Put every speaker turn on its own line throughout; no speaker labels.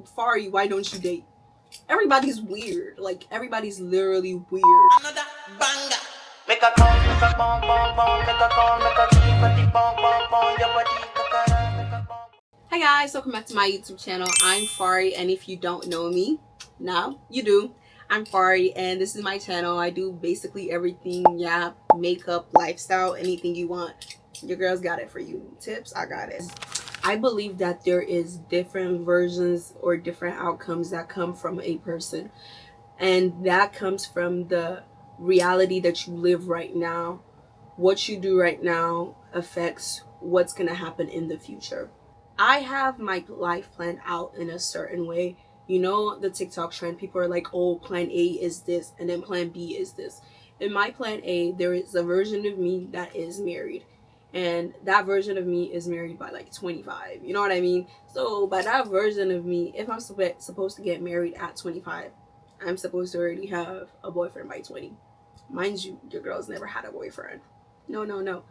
Fari, why don't you date? Everybody's weird. Like, everybody's literally weird.
Another banger. Make a call, make a bong, bong, bong, make a call, make a keep bong, bong, bong, your body, make a bong.
Hi guys, welcome back to my YouTube channel. I'm Fari, and if you don't know me, now you do. I'm Fari, and this is my channel. I do basically everything, yeah, makeup, lifestyle, anything you want. Your girl's got it for you. Tips, I got it. I believe that there is different versions or different outcomes that come from a person, and that comes from the reality that you live right now. What you do right now affects what's going to happen in the future. I have my life planned out in a certain way. You know, the TikTok trend, people are like, oh, plan A is this, and then plan B is this. In my plan A, there is a version of me that is married. And that version of me is married by like 25. You know what I mean? So by that version of me, if I'm supposed to get married at 25, I'm supposed to already have a boyfriend by 20. Mind you, your girl's never had a boyfriend. No.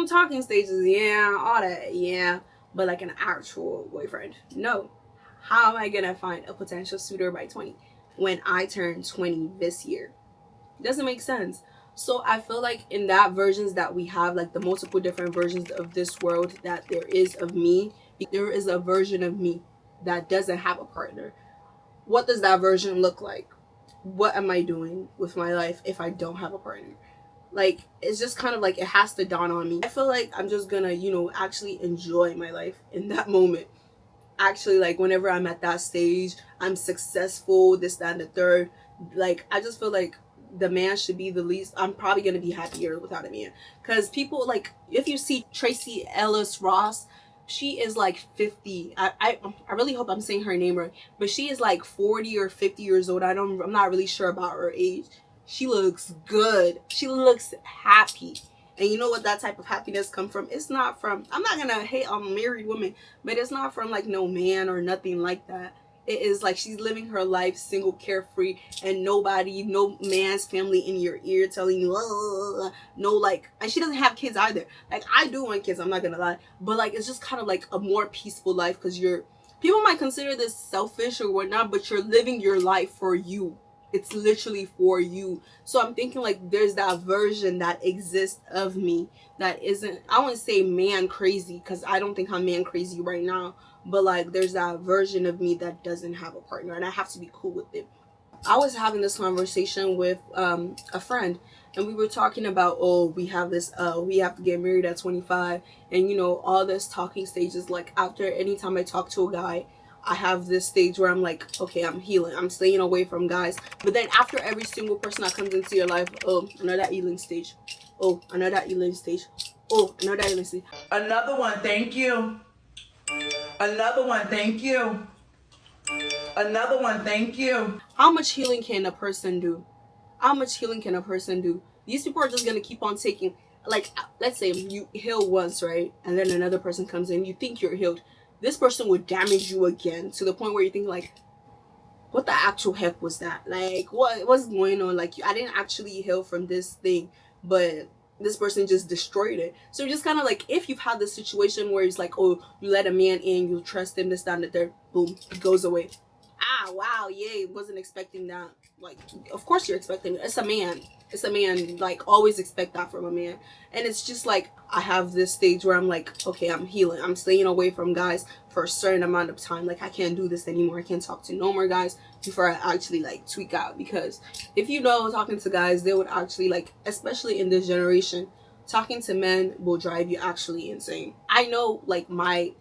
Talking stages, yeah, all that, yeah. But like an actual boyfriend, no. How am I gonna find a potential suitor by 20 when I turn 20 this year? Doesn't make sense. So I feel like in that versions that we have, like the multiple different versions of this world that there is of me, there is a version of me that doesn't have a partner. What does that version look like? What am I doing with my life if I don't have a partner? Like, it's just kind of like, it has to dawn on me. I feel like I'm just gonna, actually enjoy my life in that moment. Actually, like, whenever I'm at that stage, I'm successful, this, that, and the third. Like, I just feel like the man should be the least. I'm probably gonna be happier without a man, because people, like, if you see Tracy Ellis Ross, she is like 50. I really hope I'm saying her name right, but she is like 40 or 50 years old. I'm not really sure about her age. She looks good. She looks happy. And you know what that type of happiness come from? It's not from, I'm not gonna hate on married women, but it's not from like no man or nothing like that. It is like she's living her life single, carefree, and nobody, no man's family in your ear telling you, oh, no, like, and she doesn't have kids either. Like, I do want kids, I'm not gonna lie, but like, it's just kind of like a more peaceful life, because people might consider this selfish or whatnot, but you're living your life for you. It's literally for you. So I'm thinking like there's that version that exists of me that isn't, I wouldn't say man crazy, because I don't think I'm man crazy right now, but like there's that version of me that doesn't have a partner, and I have to be cool with it. I was having this conversation with a friend, and we were talking about, oh, we have to get married at 25, and all this talking stages. Like, after anytime I talk to a guy, I have this stage where I'm like, okay, I'm healing, I'm staying away from guys. But then after every single person that comes into your life, oh, another healing stage. Oh, another healing stage. Oh, another healing stage.
Another one, thank you. Another one, thank you. Another one, thank you.
How much healing can a person do? How much healing can a person do? These people are just going to keep on taking, like, let's say you heal once, right? And then another person comes in, you think you're healed. This person would damage you again to the point where you think like, what the actual heck was that? Like, what's going on? Like, I didn't actually heal from this thing, but this person just destroyed it. So just kind of like, if you've had this situation where it's like, oh, you let a man in, you trust him, this, that, and the third, boom, it goes away. Ah, wow, yay, wasn't expecting that. Like, of course you're expecting it. It's a man. It's a man. Like, always expect that from a man. And it's just like, I have this stage where I'm like, okay, I'm healing. I'm staying away from guys for a certain amount of time. Like, I can't do this anymore. I can't talk to no more guys before I actually, like, tweak out. Because if talking to guys, they would actually, like, especially in this generation, talking to men will drive you actually insane. I know, like, my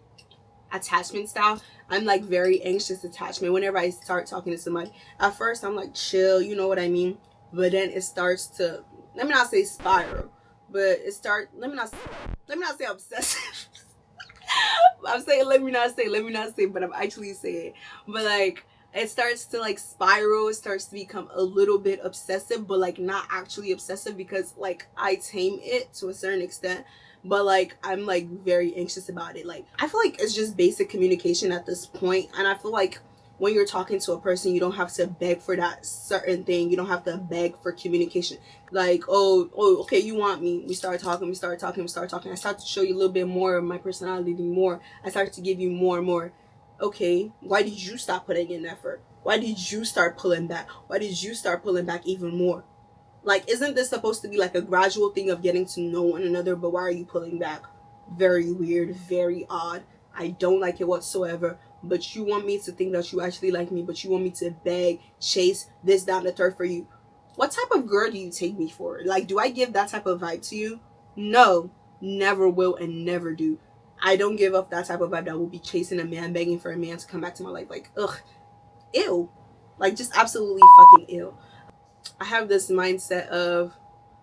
attachment style, I'm like very anxious attachment. Whenever I start talking to somebody, at first I'm like chill, you know what I mean, but then it starts to, let me not say spiral, but let me not say obsessive. I'm saying let me not say, but I'm actually saying, but like it starts to like spiral. It starts to become a little bit obsessive, but like not actually obsessive, because like I tame it to a certain extent, but like I'm like very anxious about it. Like, I feel like it's just basic communication at this point, and I feel like when you're talking to a person, you don't have to beg for that certain thing. You don't have to beg for communication. Like, oh, okay, you want me. We start talking. I start to show you a little bit more of my personality more. I start to give you more and more. Okay, why did you stop putting in effort? Why did you start pulling back? Why did you start pulling back even more? Like, isn't this supposed to be like a gradual thing of getting to know one another? But why are you pulling back? Very weird, very odd. I don't like it whatsoever. But you want me to think that you actually like me, but you want me to beg, chase, this, that, and the third for you. What type of girl do you take me for? Like, do I give that type of vibe to you? No, never will and never do. I don't give up that type of vibe that will be chasing a man, begging for a man to come back to my life. Like, ugh, ew. Like, just absolutely fucking ew. I have this mindset of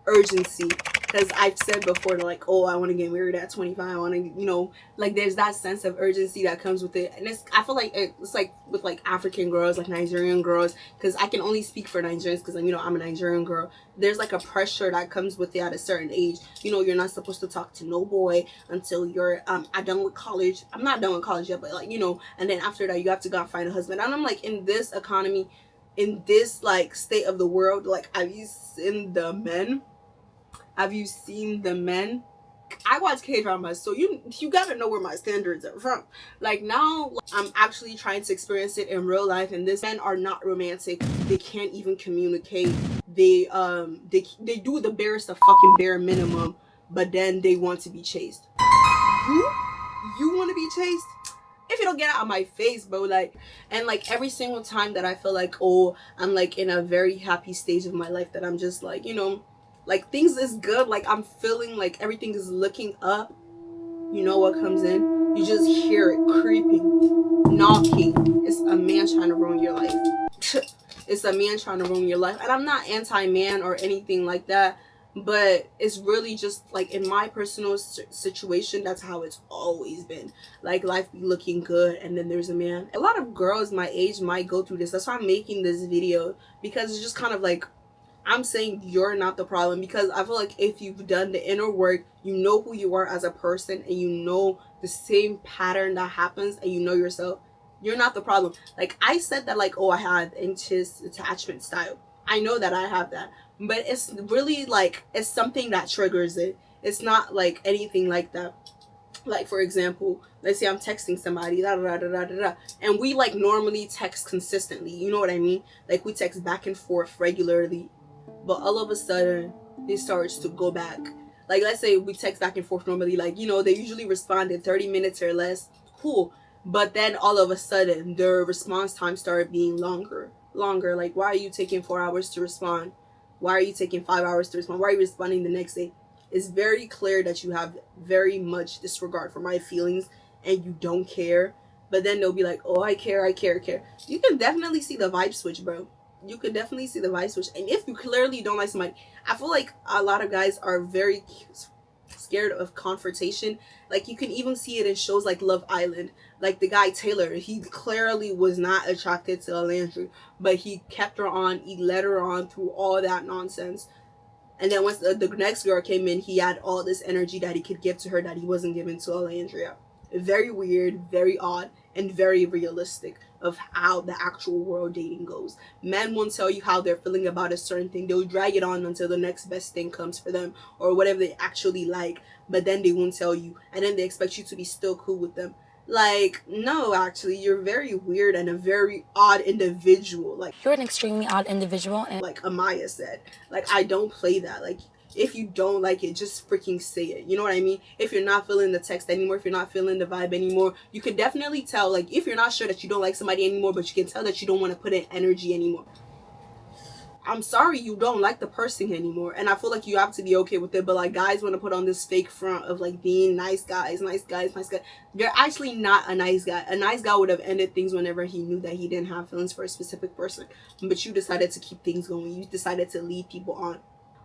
urgency because I've said before, like, oh, I want to get married at 25. I want to, like, there's that sense of urgency that comes with it. And I feel like it's like with like African girls, like Nigerian girls, because I can only speak for Nigerians because, I'm a Nigerian girl. There's like a pressure that comes with it at a certain age. You're not supposed to talk to no boy until you're done with college. I'm not done with college yet, but like, and then after that, you have to go and find a husband. And I'm like, in this economy, in this like state of the world, like, have you seen the men? Have you seen the men? I watch K-dramas, so you gotta know where my standards are from. Like, now I'm actually trying to experience it in real life, and these men are not romantic. They can't even communicate. They do the barest of fucking bare minimum, but then they want to be chased. You want to be chased? If you don't get out of my face, bro. Like, and like every single time that I feel like, oh, I'm like in a very happy stage of my life, that I'm just like, like things is good, like I'm feeling like everything is looking up, what comes in? You just hear it creeping, knocking. It's a man trying to ruin your life. It's a man trying to ruin your life. And I'm not anti-man or anything like that, but it's really just like, in my personal situation, that's how it's always been. Like, life be looking good, and then there's a man. A lot of girls my age might go through this. That's why I'm making this video, because it's just kind of like, I'm saying you're not the problem, because I feel like if you've done the inner work, you know who you are as a person, and you know the same pattern that happens, and you know yourself, you're not the problem. Like, I said that, like, oh, I had anxious attachment style. I know that I have that, but it's really like, it's something that triggers it. It's not like anything like that. Like, for example, let's say I'm texting somebody, and we like normally text consistently. You know what I mean? Like, we text back and forth regularly, but all of a sudden it starts to go back. Like, let's say we text back and forth normally, like, they usually respond in 30 minutes or less. Cool. But then all of a sudden their response time started being longer. Like, why are you taking 4 hours to respond? Why are you taking 5 hours to respond? Why are you responding the next day? It's very clear that you have very much disregard for my feelings, and you don't care. But then they'll be like, oh, I care. You can definitely see the vibe switch, bro. You could definitely see the vibe switch. And if you clearly don't like somebody, I feel like a lot of guys are very scared of confrontation. Like, you can even see it in shows like Love Island. Like, the guy Taylor, he clearly was not attracted to Landry, but he kept her on, he led her on through all that nonsense. And then once the next girl came in, he had all this energy that he could give to her that he wasn't giving to Alandria. Very weird, very odd, and very realistic of how the actual world dating goes. Men won't tell you how they're feeling about a certain thing. They'll drag it on until the next best thing comes for them, or whatever they actually like, but then they won't tell you, and then they expect you to be still cool with them. Like, no, actually, you're very weird and a very odd individual. Like,
you're an extremely odd individual. And
like Amaya said, like, I don't play that. Like, if you don't like it, just freaking say it. You know what I mean? If you're not feeling the text anymore, if you're not feeling the vibe anymore, you can definitely tell. Like, if you're not sure that you don't like somebody anymore, but you can tell that you don't want to put in energy anymore, I'm sorry, you don't like the person anymore. And I feel like you have to be okay with it. But like, guys want to put on this fake front of like being nice guys. You're actually not a nice guy. A nice guy would have ended things whenever he knew that he didn't have feelings for a specific person. But you decided to keep things going. You decided to lead people on.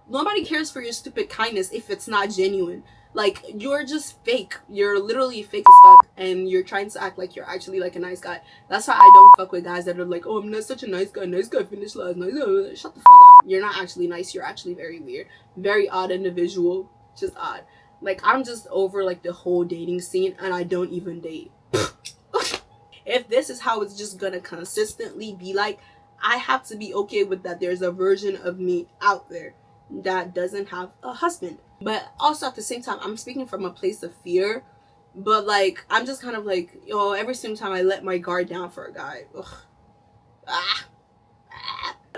Nobody cares for your stupid kindness if it's not genuine. Like, you're just fake. You're literally fake as fuck, and you're trying to act like you're actually like a nice guy. That's why I don't fuck with guys that are like, oh, I'm not such a nice guy. Nice guy finished last. Nice guy. Shut the fuck up. You're not actually nice. You're actually very weird. Very odd individual. Just odd. Like, I'm just over like the whole dating scene, and I don't even date. If this is how it's just gonna consistently be like, I have to be okay with that. There's a version of me out there that doesn't have a husband. But also at the same time, I'm speaking from a place of fear, But like, I'm just kind of like, yo, every single time I let my guard down for a guy, ugh, ah,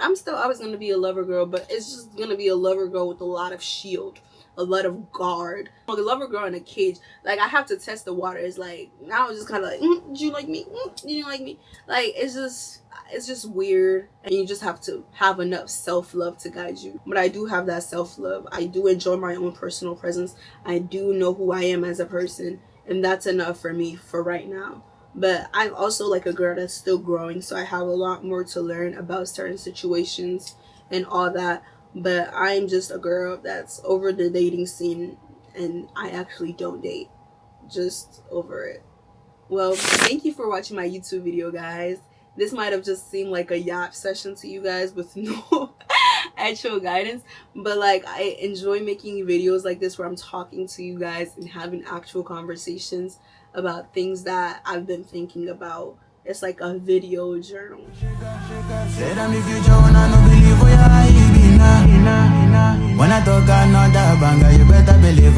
I'm still always gonna be a lover girl, but it's just gonna be a lover girl with a lot of shield, a lot of guard. Like a lover girl in a cage. Like I have to test the water. It's like now it's just kind of like, did you like me? Did you like me? Like it's just weird, and you just have to have enough self-love to guide you. But I do have that self-love. I do enjoy my own personal presence. I do know who I am as a person, and that's enough for me for right now. But I'm also like a girl that's still growing, so I have a lot more to learn about certain situations and all that. But I'm just a girl that's over the dating scene, and I actually don't date. Just over it. Well, thank you for watching my YouTube video, guys. This might have just seemed like a yap session to you guys with no actual guidance, but like I enjoy making videos like this where I'm talking to you guys and having actual conversations about things that I've been thinking about. It's like a video journal.
When I talk another banger, you better believe